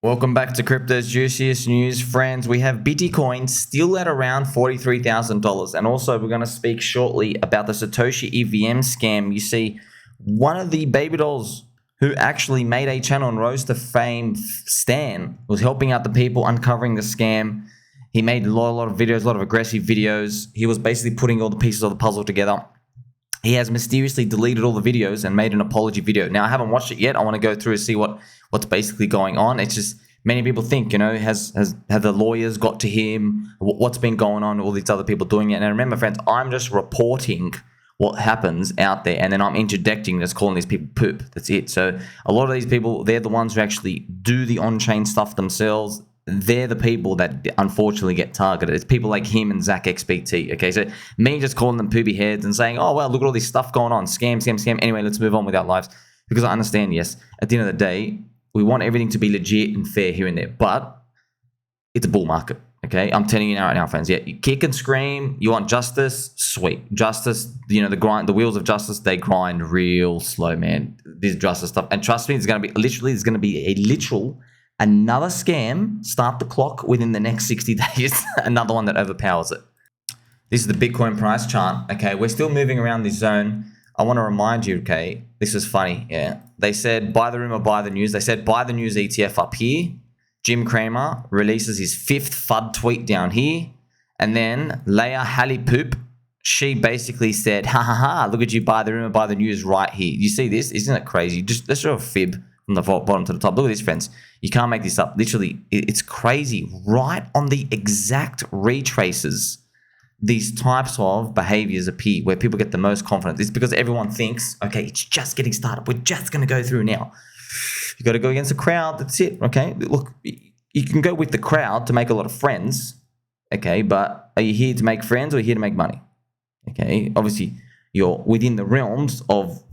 Welcome back to Crypto's Juiciest News, friends. We have Bitcoin still at around $43,000. And also, we're going to speak shortly about the Satoshi EVM scam. You see, one of the baby dolls who actually made a channel and rose to fame, Stan, was helping out the people uncovering the scam. He made a lot of videos, a lot of aggressive videos. He was basically putting all the pieces of the puzzle together. He has mysteriously deleted all the videos and made an apology video. Now, I haven't watched it yet. I want to go through and see what's basically going on. It's just many people think, have the lawyers got to him? What's been going on? All these other people doing it. And remember, friends, I'm just reporting what happens out there, and then I'm interjecting, just calling these people poop. That's it. So a lot of these people, they're the ones who actually do the on-chain stuff themselves. They're the people that unfortunately get targeted. It's people like him and Zach XBT. Okay, so me just calling them poopy heads and saying, oh, well, look at all this stuff going on. Scam. Anyway, let's move on with our lives. Because I understand, yes, at the end of the day, we want everything to be legit and fair here and there. But it's a bull market. Okay, I'm telling you right now, friends. Yeah, you kick and scream. You want justice? Sweet. Justice, the wheels of justice, they grind real slow, man. This justice stuff. And trust me, there's going to be a literal another scam, start the clock within the next 60 days, another one that overpowers it. This is the Bitcoin price chart. Okay, we're still moving around this zone. I want to remind you, okay, this is funny. Yeah, they said buy the rumor, buy the news. They said buy the news ETF up here. Jim Cramer releases his 5th FUD tweet down here. And then Leia Halipoop, she basically said, ha, look at you, buy the rumor, buy the news right here. You see this? Isn't it crazy? Let's show a fib from the bottom to the top. Look at this, friends. You can't make this up. Literally, it's crazy. Right on the exact retraces, these types of behaviors appear where people get the most confidence. It's because everyone thinks, okay, it's just getting started. We're just going to go through now. You got to go against the crowd. That's it, okay? Look, you can go with the crowd to make a lot of friends, okay? But are you here to make friends or are you here to make money? Okay? Obviously, you're within the realms of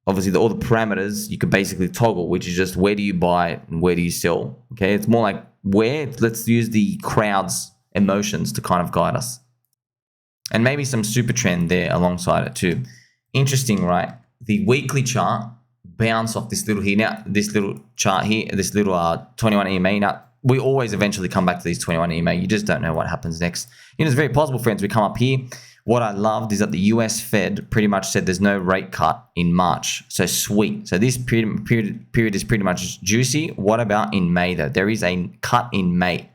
all the parameters you can basically toggle, which is just where do you buy and where do you sell. Okay, it's more like let's use the crowd's emotions to kind of guide us. And maybe some super trend there alongside it too. Interesting, right? The weekly chart bounce off this little chart here, this little 21 EMA. Now, we always eventually come back to these 21 EMA. You just don't know what happens next. It's very possible, friends, we come up here. What I loved is that the US Fed pretty much said there's no rate cut in March. So sweet. So this period is pretty much juicy. What about in May, though? There is a cut in May.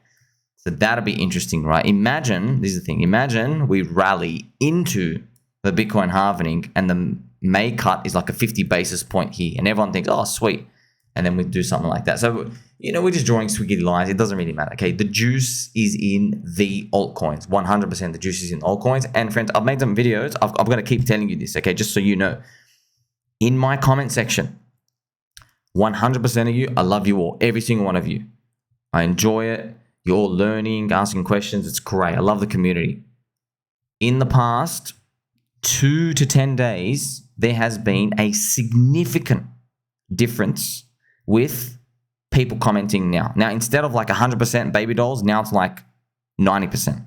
So that'll be interesting, right? Imagine, this is the thing, imagine we rally into the Bitcoin halving and the May cut is like a 50 basis point here. And everyone thinks, oh, sweet. And then we do something like that. So, we're just drawing squiggly lines. It doesn't really matter. Okay, the juice is in the altcoins. 100% the juice is in altcoins. And friends, I've made some videos. I'm going to keep telling you this, okay, just so you know. In my comment section, 100% of you, I love you all. Every single one of you. I enjoy it. You're all learning, asking questions. It's great. I love the community. In the past 2 to 10 days, there has been a significant difference with people commenting now. Now, instead of like 100% baby dolls, now it's like 90%.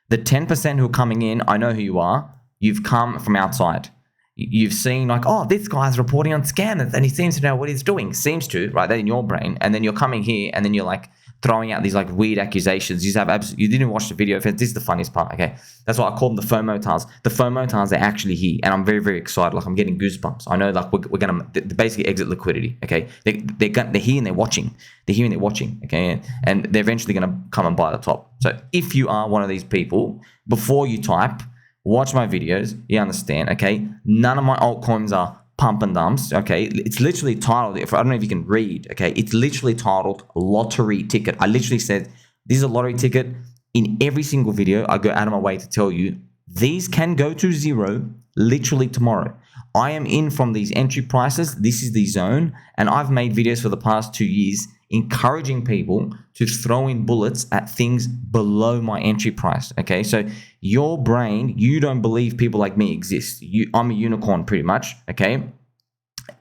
The 10% who are coming in, I know who you are. You've come from outside. You've seen like, oh, this guy's reporting on scams and he seems to know what he's doing. Seems to, right? That in your brain. And then you're coming here and then you're like throwing out these like weird accusations. You didn't watch the video. This is the funniest part, okay? That's why I call them the FOMO-Tards. The FOMO-Tards are actually here, and I'm very, very excited. Like, I'm getting goosebumps. I know, like, we're going to basically exit liquidity, okay? They're here and they're watching. They're here and they're watching, okay? And they're eventually going to come and buy the top. So if you are one of these people, before you type, watch my videos. You understand, okay? None of my altcoins are pump and dumps, okay? It's literally titled, I don't know if you can read, okay? It's literally titled lottery ticket. I literally said, this is a lottery ticket. In every single video, I go out of my way to tell you, these can go to zero literally tomorrow. I am in from these entry prices. This is the zone. And I've made videos for the past 2 years encouraging people to throw in bullets at things below my entry price, okay? So your brain, you don't believe people like me exist. I'm a unicorn pretty much, okay?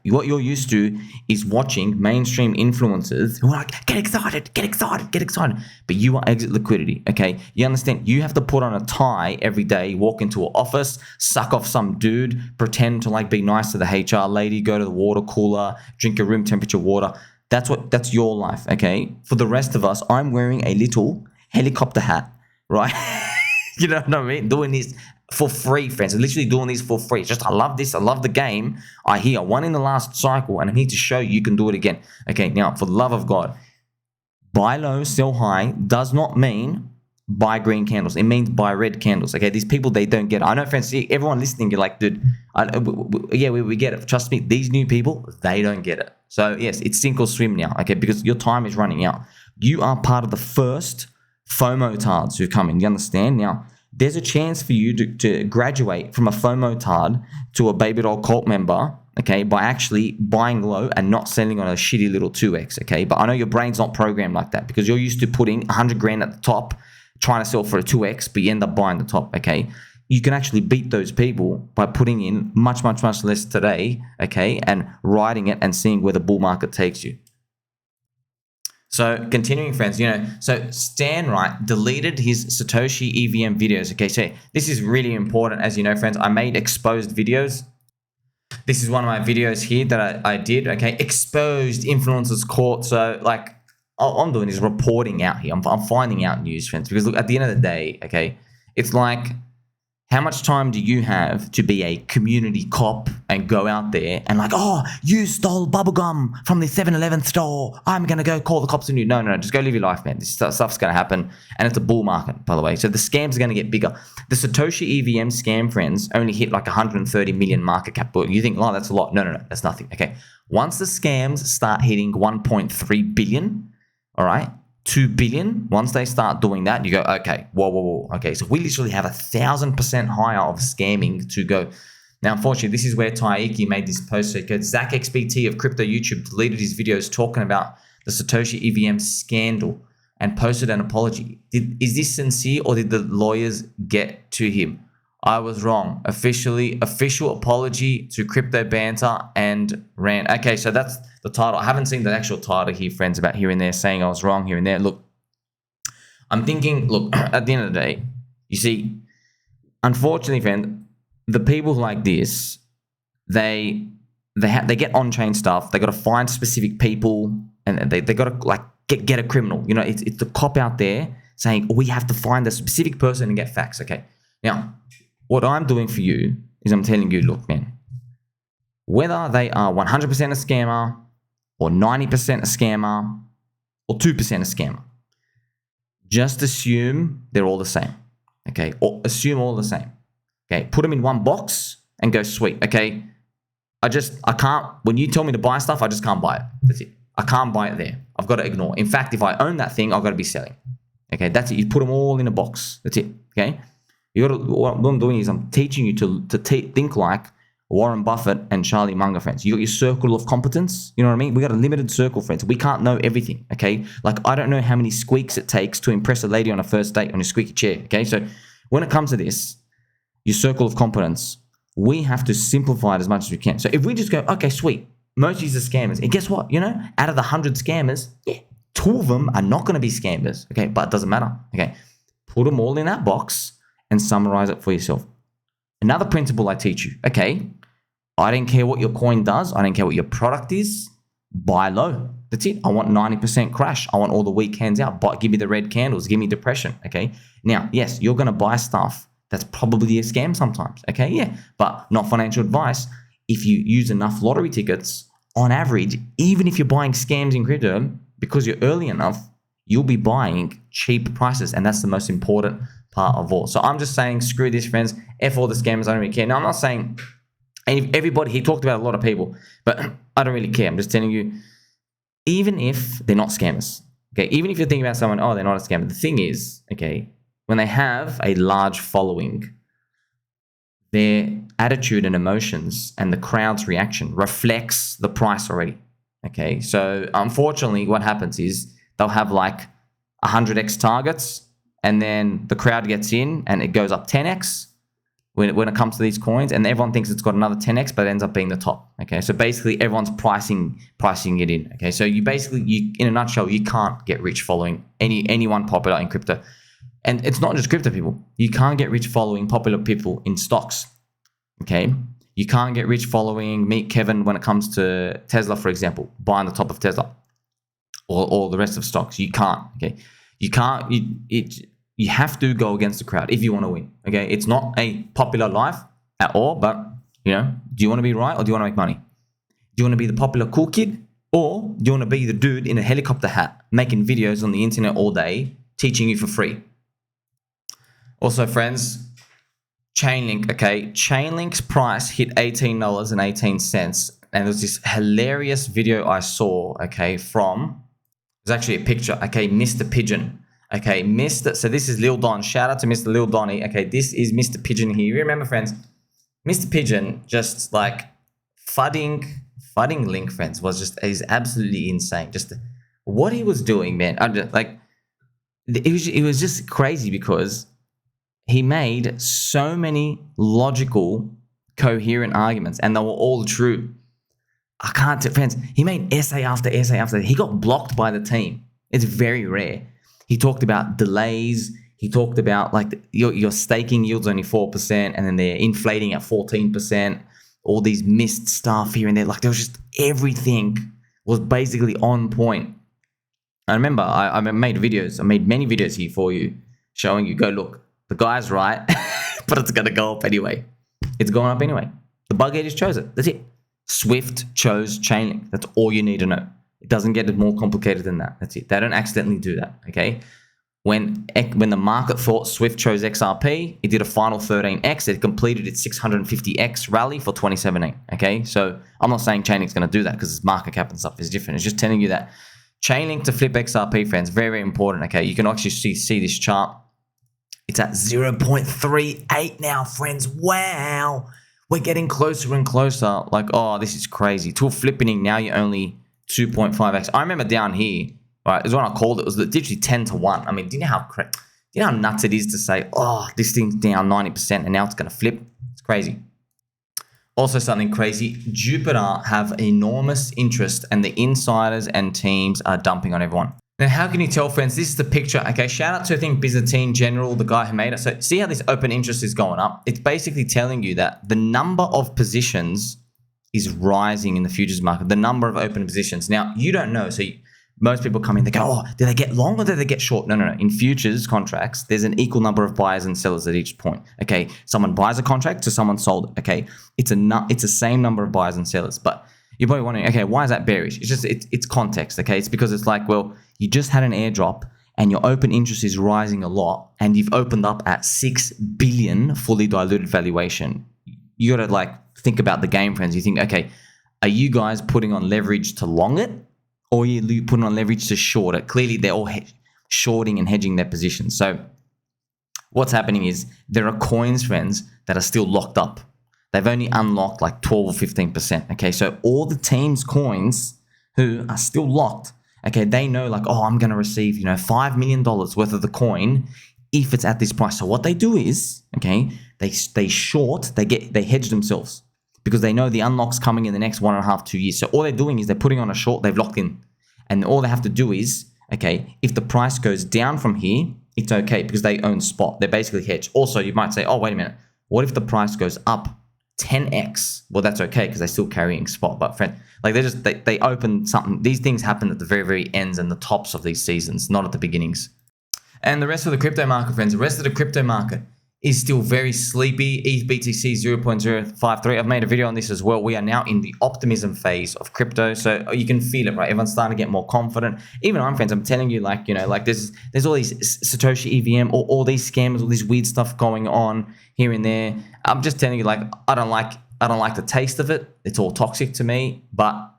What you're used to is watching mainstream influencers who are like, get excited. But you are exit liquidity, okay? You understand? You have to put on a tie every day, walk into an office, suck off some dude, pretend to like be nice to the HR lady, go to the water cooler, drink your room temperature water. That's your life, okay? For the rest of us, I'm wearing a little helicopter hat, right? You know what I mean? Doing this for free, friends. I'm literally doing this for free. It's just, I love this. I love the game. I won in the last cycle, and I'm here to show you can do it again. Okay, now, for the love of God, buy low, sell high does not mean buy green candles. It means buy red candles. Okay, these people, they don't get it. I know, friends, see, everyone listening, you're like, dude, we get it. Trust me, these new people, they don't get it. So, yes, it's sink or swim now, okay, because your time is running out. You are part of the first FOMO-Tards who've come in. You understand? Now, there's a chance for you to graduate from a FOMO-Tard to a baby doll cult member, okay, by actually buying low and not selling on a shitty little 2x, okay? But I know your brain's not programmed like that because you're used to putting 100 grand at the top, trying to sell for a 2x, but you end up buying the top, okay? You can actually beat those people by putting in much, much, much less today, okay, and riding it and seeing where the bull market takes you. So continuing, friends, so Stan Wright deleted his Satoshi EVM videos. Okay, so this is really important. As you know, friends, I made exposed videos. This is one of my videos here that I did, okay? Exposed influencers caught. So, like, all I'm doing is reporting out here. I'm finding out news, friends, because look, at the end of the day, okay, it's like, how much time do you have to be a community cop and go out there and like, oh, you stole bubblegum from the 7-Eleven store. I'm going to go call the cops on you. No, just go live your life, man. This stuff's going to happen. And it's a bull market, by the way. So the scams are going to get bigger. The Satoshi EVM scam, friends, only hit like 130 million market cap. You think, oh, that's a lot. No, that's nothing. Okay. Once the scams start hitting 1.3 billion, all right, 2 billion, once they start doing that, you go, okay, whoa. Okay, so we literally have 1,000% higher of scamming to go. Now, unfortunately, this is where Taiki made this post. So he goes, Zach XBT of Crypto YouTube deleted his videos talking about the Satoshi EVM scandal and posted an apology. Is this sincere or did the lawyers get to him? I was wrong. Official apology to Crypto Banter and Rant. Okay, so that's the title. I haven't seen the actual title here, friends, about here and there saying I was wrong here and there. Look, I'm thinking, look, at the end of the day, you see, unfortunately, friend, the people like this, they get on-chain stuff. They got to find specific people, and they got to like get a criminal. It's the cop out there saying we have to find a specific person and get facts. Okay, now what I'm doing for you is I'm telling you, look, man, whether they are 100% a scammer or 90% a scammer or 2% a scammer, just assume they're all the same, okay? Or assume all the same, okay? Put them in one box and go, sweet, okay? I can't, when you tell me to buy stuff, I just can't buy it. That's it. I can't buy it there. I've got to ignore. In fact, if I own that thing, I've got to be selling, okay? That's it. You put them all in a box. That's it, okay? What I'm doing is I'm teaching you to think like Warren Buffett and Charlie Munger, friends. You got your circle of competence. You know what I mean? We got a limited circle, friends. We can't know everything, okay? Like, I don't know how many squeaks it takes to impress a lady on a first date on a squeaky chair, okay? So when it comes to this, your circle of competence, we have to simplify it as much as we can. So if we just go, okay, sweet, most of these are scammers. And guess what? Out of the 100 scammers, 2 of them are not going to be scammers, okay? But it doesn't matter, okay? Put them all in that box and summarize it for yourself. Another principle I teach you, okay? I don't care what your coin does. I don't care what your product is. Buy low. That's it. I want 90% crash. I want all the weak hands out. But give me the red candles. Give me depression, okay? Now, yes, you're going to buy stuff that's probably a scam sometimes, okay? Yeah, but not financial advice. If you use enough lottery tickets, on average, even if you're buying scams in crypto, because you're early enough, you'll be buying cheap prices. And that's the most important part of all. So I'm just saying, screw this, friends. F all the scammers. I don't really care. Now, I'm not saying everybody, he talked about a lot of people, but I don't really care. I'm just telling you, even if they're not scammers, okay, even if you're thinking about someone, oh, they're not a scammer, the thing is, okay, when they have a large following, their attitude and emotions and the crowd's reaction reflects the price already, okay? So unfortunately, what happens is they'll have like 100x targets, and then the crowd gets in and it goes up 10x when it comes to these coins, and everyone thinks it's got another 10x, but it ends up being the top, okay? So basically, everyone's pricing it in, okay? So you in a nutshell, you can't get rich following anyone popular in crypto. And it's not just crypto people. You can't get rich following popular people in stocks, okay? You can't get rich following Meet Kevin when it comes to Tesla, for example, buying the top of Tesla. or the rest of stocks. You can't. Okay, you can't. You have to go against the crowd if you want to win. Okay, it's not a popular life at all. But do you want to be right or do you want to make money? Do you want to be the popular cool kid, or do you want to be the dude in a helicopter hat making videos on the internet all day, teaching you for free? Also, friends, ChainLink. Okay, ChainLink's price hit $18.18, and there's this hilarious video I saw. Okay, there's actually a picture. Okay, Mr. Pigeon. Okay, so this is Lil Don. Shout out to Mr. Lil Donny. Okay, this is Mr. Pigeon here. You remember, friends, Mr. Pigeon just like fudding Link, friends, is absolutely insane. Just what he was doing, man. It was just crazy because he made so many logical, coherent arguments, and they were all true. Friends, he made essay after essay after. He got blocked by the team. It's very rare. He talked about delays. He talked about like your staking yields only 4%, and then they're inflating at 14%. All these missed stuff here and there. Like there was just everything was basically on point. I remember I made videos. I made many videos here for you, showing you, go look, the guy's right, but it's gonna go up anyway. It's going up anyway. The bug just chose it. That's it. Swift chose ChainLink. That's all you need to know. It doesn't get more complicated than that. That's it. They don't accidentally do that. Okay. When the market thought Swift chose XRP, it did a final 13x. It completed its 650x rally for 2017. Okay, so I'm not saying Chainlink's going to do that because its market cap and stuff is different. It's just telling you that Chainlink to flip XRP, friends, very, very important. Okay, you can actually see this chart. It's at 0.38 now, friends. Wow, we're getting closer and closer. Like, oh, this is crazy. Till flipping now, you're only 2.5x. I remember down here. Right, is when I called it was literally 10 to 1. I mean, do you know how nuts it is to say, oh, this thing's down 90% and now it's going to flip? It's crazy. Also, something crazy, Jupiter have enormous interest and the insiders and teams are dumping on everyone. Now, how can you tell, friends? This is the picture. Okay, shout out to, I think, Byzantine General, the guy who made it. So see how this open interest is going up? It's basically telling you that the number of positions is rising in the futures market, the number of open positions. Now, you don't know. So most people come in, they go, oh, did they get long or did they get short? No. In futures contracts, there's an equal number of buyers and sellers at each point. Okay, someone buys a contract to someone sold it. Okay, it's the same number of buyers and sellers. But you're probably wondering, okay, why is that bearish? It's just it's context. Okay, it's because it's like, well, you just had an airdrop and your open interest is rising a lot, and you've opened up at 6 billion fully diluted valuation. You got to like think about the game, friends. You think, okay, are you guys putting on leverage to long it? Or you put on leverage to short it? Clearly, they're all shorting and hedging their positions. So what's happening is there are coins, friends, that are still locked up. They've only unlocked like 12 or 15%. Okay, so all the team's coins who are still locked, okay, they know like, oh, I'm going to receive, $5 million worth of the coin if it's at this price. So what they do is, okay, they short, they hedge themselves, because they know the unlock's coming in the next 1.5 to 2 years. So all they're doing is they're putting on a short, they've locked in. And all they have to do is, okay, if the price goes down from here, it's okay because they own spot. They're basically hedged. Also, you might say, oh, wait a minute. What if the price goes up 10x? Well, that's okay because they're still carrying spot. But friend, like they open something. These things happen at the very, very ends and the tops of these seasons, not at the beginnings. And the rest of the crypto market, friends, the rest of the crypto market is still very sleepy. ETH BTC 0.053. I've made a video on this as well. We are now in the optimism phase of crypto. So you can feel it, right? Everyone's starting to get more confident. Even I'm, friends, I'm telling you, like, there's all these Satoshi EVM, or all these scams, all this weird stuff going on here and there. I'm just telling you, like, I don't like the taste of it. It's all toxic to me, but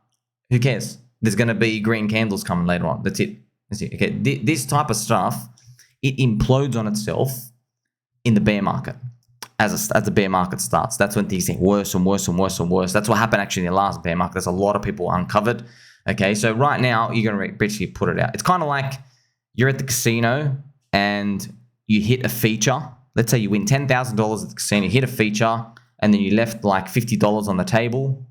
who cares? There's going to be green candles coming later on. That's it. Okay. This type of stuff, it implodes on itself in the bear market. As the bear market starts, that's when things get worse and worse and worse and worse. That's what happened actually in the last bear market. There's a lot of people uncovered. Okay, so right now you're going to basically put it out. It's kind of like you're at the casino and you hit a feature. Let's say you win $10,000 at the casino, you hit a feature, and then you left like $50 on the table,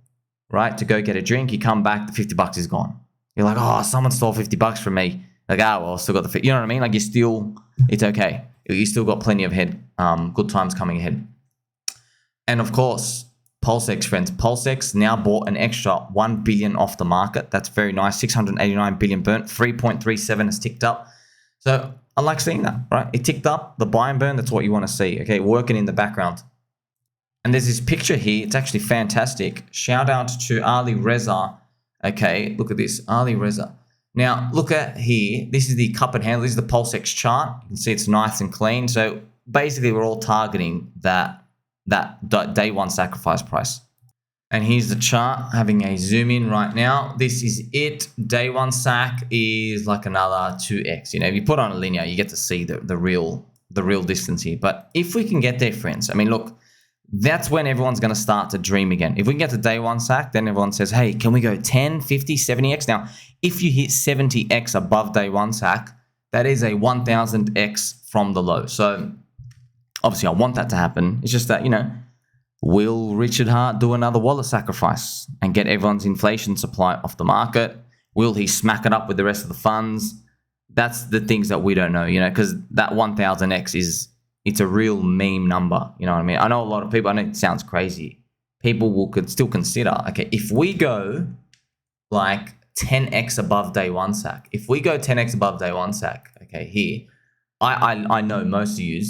right, to go get a drink. You come back, the $50 is gone. You're like, oh, someone stole $50 from me. Like, well, I still got the, you know what I mean? Like, it's okay. You still got plenty of good times coming ahead. And of course, PulseX, friends. PulseX now bought an extra 1 billion off the market. That's very nice. 689 billion burnt. 3.37 has ticked up. So I like seeing that, right? It ticked up. The buy and burn, that's what you want to see. Okay, working in the background. And there's this picture here. It's actually fantastic. Shout out to Ali Reza. Okay, look at this. Ali Reza. Now, look at here. This is the cup and handle. This is the PulseX chart. You can see it's nice and clean. So basically, we're all targeting that day one sacrifice price. And here's the chart, having a zoom in right now. This is it. Day one sac is like another 2x. You know, if you put on a linear, you get to see the real distance here. But if we can get there, friends, I mean, look, that's when everyone's going to start to dream again. If we can get to day one sac, then everyone says, hey, can we go 10, 50, 70x? Now, if you hit 70x above day one sac, that is a 1000x from the low. So obviously I want that to happen. It's just that, you know, will Richard Hart do another wallet sacrifice and get everyone's inflation supply off the market? Will he smack it up with the rest of the funds? That's the things that we don't know, you know, because that 1000x it's a real meme number. You know what I mean? I know a lot of people, I know it sounds crazy. People could still consider, okay, if we go like 10x above day one sac, if we go 10x above day one sac, okay, here, I know most of you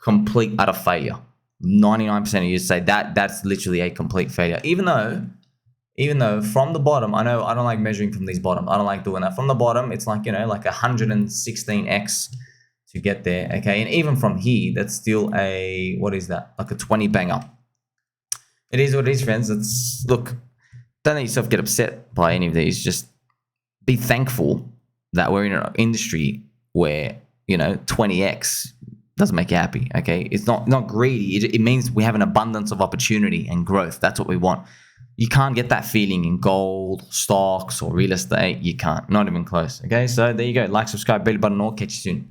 complete utter failure. 99% of you say that's literally a complete failure. Even though from the bottom, I know I don't like measuring from these bottom. I don't like doing that. From the bottom, it's like, you know, like 116x to get there. Okay. And even from here, that's still a, what is that? Like a 20 banger. It is what it is, friends. It's, look, don't let yourself get upset by any of these. Just be thankful that we're in an industry where, you know, 20x doesn't make you happy. Okay. It's not greedy. It means we have an abundance of opportunity and growth. That's what we want. You can't get that feeling in gold, stocks, or real estate. You can't. Not even close. Okay. So there you go. Like, subscribe, bell button, or catch you soon.